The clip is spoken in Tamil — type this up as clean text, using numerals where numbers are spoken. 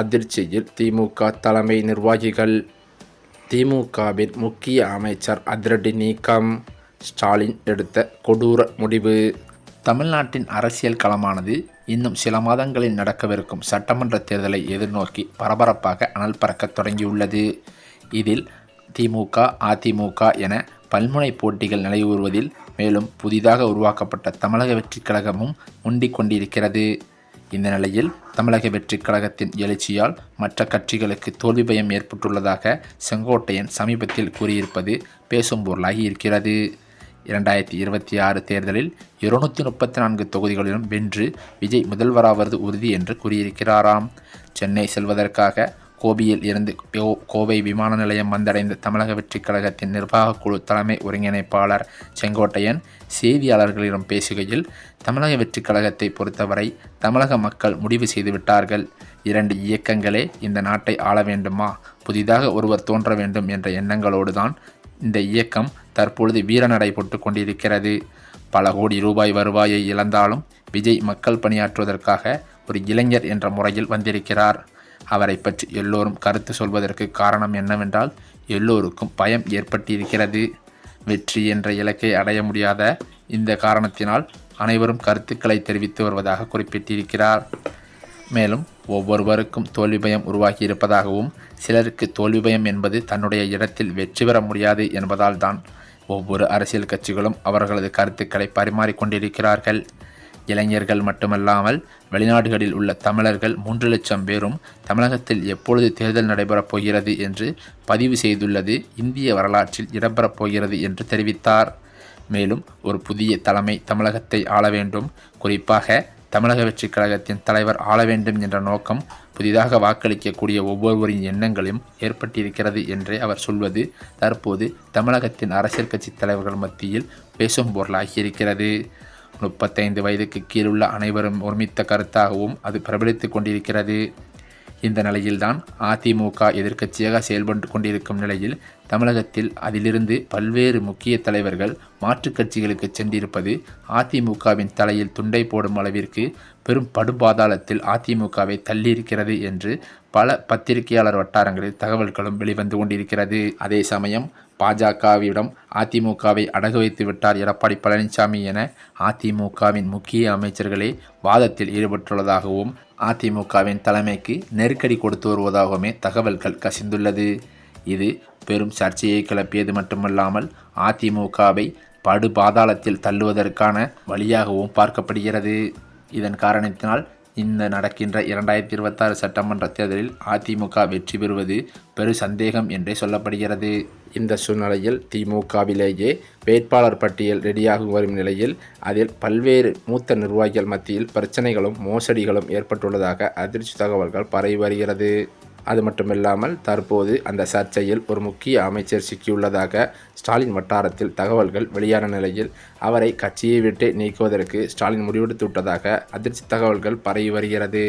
அதிர்ச்சியில் திமுக தலைமை நிர்வாகிகள். திமுகவின் முக்கிய அமைச்சர் அதிரடி நீக்கம். ஸ்டாலின் எடுத்த கொடூர முடிவு. தமிழ்நாட்டின் அரசியல் களமானது இன்னும் சில மாதங்களில் நடக்கவிருக்கும் சட்டமன்ற தேர்தலை எதிர்நோக்கி பரபரப்பாக அனல் பறக்க தொடங்கியுள்ளது. இதில் திமுக, அதிமுக என பல்முனை போட்டிகள் நிலையூறுவதில் மேலும் புதிதாக உருவாக்கப்பட்ட தமிழக வெற்றிக் கழகமும் முண்டிக் கொண்டிருக்கிறது. இந்த நிலையில் தமிழக வெற்றிக் கழகத்தின் எழுச்சியால் மற்ற கட்சிகளுக்கு தோல்வி பயம் ஏற்பட்டுள்ளதாக செங்கோட்டையன் சமீபத்தில் கூறியிருப்பது பேசும் பொருளாகி இருக்கிறது. 2026 தேர்தலில் 234 தொகுதிகளிலும் வென்று விஜய் முதல்வராவது உறுதி என்று கூறியிருக்கிறாராம். சென்னை செல்வதற்காக கோபியில் இருந்து கோவை விமான நிலையம் வந்தடைந்த தமிழக வெற்றிக் கழகத்தின் நிர்வாக குழு தலைமை ஒருங்கிணைப்பாளர் செங்கோட்டையன் செய்தியாளர்களிடம் பேசுகையில், தமிழக வெற்றிக் கழகத்தை பொறுத்தவரை தமிழக மக்கள் முடிவு செய்துவிட்டார்கள். 2 இயக்கங்களே இந்த நாட்டை ஆள வேண்டுமா, புதிதாக ஒருவர் தோன்ற வேண்டும் என்ற எண்ணங்களோடு தான் இந்த இயக்கம் தற்பொழுது வீரநடை போட்டு கொண்டிருக்கிறது. பல கோடி ரூபாய் வருவாயை இழந்தாலும் விஜய் மக்கள் பணியாற்றுவதற்காக ஒரு இளைஞர் என்ற முறையில் வந்திருக்கிறார். அவரை பற்றி எல்லோரும் கருத்து சொல்வதற்கு காரணம் என்னவென்றால், எல்லோருக்கும் பயம் ஏற்பட்டிருக்கிறது. வெற்றி என்ற இலக்கை அடைய முடியாத இந்த காரணத்தினால் அனைவரும் கருத்துக்களை தெரிவித்து வருவதாக குறிப்பிட்டிருக்கிறார். மேலும் ஒவ்வொருவருக்கும் தோல்வி பயம் உருவாகி இருப்பதாகவும், சிலருக்கு தோல்வி பயம் என்பது தன்னுடைய இடத்தில் வெற்றி பெற முடியாது என்பதால் தான் ஒவ்வொரு அரசியல் கட்சிகளும் அவர்களது கருத்துக்களை பரிமாறிக்கொண்டிருக்கிறார்கள். இளைஞர்கள் மட்டுமல்லாமல் வெளிநாடுகளில் உள்ள தமிழர்கள் 3 லட்சம் பேரும் தமிழகத்தில் எப்பொழுது தேர்தல் நடைபெறப் போகிறது என்று பதிவு செய்துள்ளது இந்திய வரலாற்றில் இடம்பெறப் போகிறது என்று தெரிவித்தார். மேலும் ஒரு புதிய தலைமை தமிழகத்தை ஆள வேண்டும், குறிப்பாக தமிழக வெற்றிக் கழகத்தின் தலைவர் ஆள வேண்டும் என்ற நோக்கம் புதிதாக வாக்களிக்கக்கூடிய ஒவ்வொருவரின் எண்ணங்களையும் ஏற்பட்டிருக்கிறது என்றே அவர் சொல்வது தற்போது தமிழகத்தின் அரசியல் கட்சி தலைவர்கள் மத்தியில் பேசும் பொருளாகியிருக்கிறது. 35 வயதுக்கு கீழுள்ள அனைவரும் ஒருமித்த கருத்தாகவும் அது பிரபலித்து கொண்டிருக்கிறது. இந்த நிலையில்தான் அதிமுக எதிர்க்கட்சியாக செயல்பட்டு கொண்டிருக்கும் நிலையில் தமிழகத்தில் அதிலிருந்து பல்வேறு முக்கிய தலைவர்கள் மாற்றுக் கட்சிகளுக்கு சென்றிருப்பது அதிமுகவின் தலையில் துண்டை போடும் அளவிற்கு பெரும் படுபாதாளத்தில் அதிமுகவை தள்ளியிருக்கிறது என்று பல பத்திரிகையாளர் வட்டாரங்களில் தகவல்களும் வெளிவந்து கொண்டிருக்கிறது. அதே சமயம் பாஜகவிடம் அதிமுகவை அடகு வைத்து விட்டார் எடப்பாடி பழனிசாமி என அதிமுகவின் முக்கிய அமைச்சர்களே வாதத்தில் ஈடுபட்டுள்ளதாகவும் அதிமுகவின் தலைமைக்கு நெருக்கடி கொடுத்து வருவதாகவுமே தகவல்கள் கசிந்துள்ளது. இது பெரும் சர்ச்சையை கிளப்பியது மட்டுமல்லாமல் அதிமுகவை படுபாதாளத்தில் தள்ளுவதற்கான வழியாகவும் பார்க்கப்படுகிறது. இதன் காரணத்தினால் இந்த நடக்கின்ற 2026 சட்டமன்ற தேர்தலில் அதிமுக வெற்றி பெறுவது பெரு சந்தேகம் என்றே சொல்லப்படுகிறது. இந்த சூழ்நிலையில் திமுகவிலேயே வேட்பாளர் பட்டியல் ரெடியாகி வரும் நிலையில் அதில் பல்வேறு மூத்த நிர்வாகிகள் மத்தியில் பிரச்சனைகளும் மோசடிகளும் ஏற்பட்டுள்ளதாக அதிர்ச்சி தகவல்கள் பரவி வருகிறது. அது மட்டுமில்லாமல் தற்போது அந்த சர்ச்சையில் ஒரு முக்கிய அமைச்சர் சிக்கியுள்ளதாக ஸ்டாலின் வட்டாரத்தில் தகவல்கள் வெளியான நிலையில் அவரை கட்சியை விட்டு நீக்குவதற்கு ஸ்டாலின் முடிவெடுத்து விட்டதாக அதிர்ச்சி தகவல்கள் பரவி வருகிறது.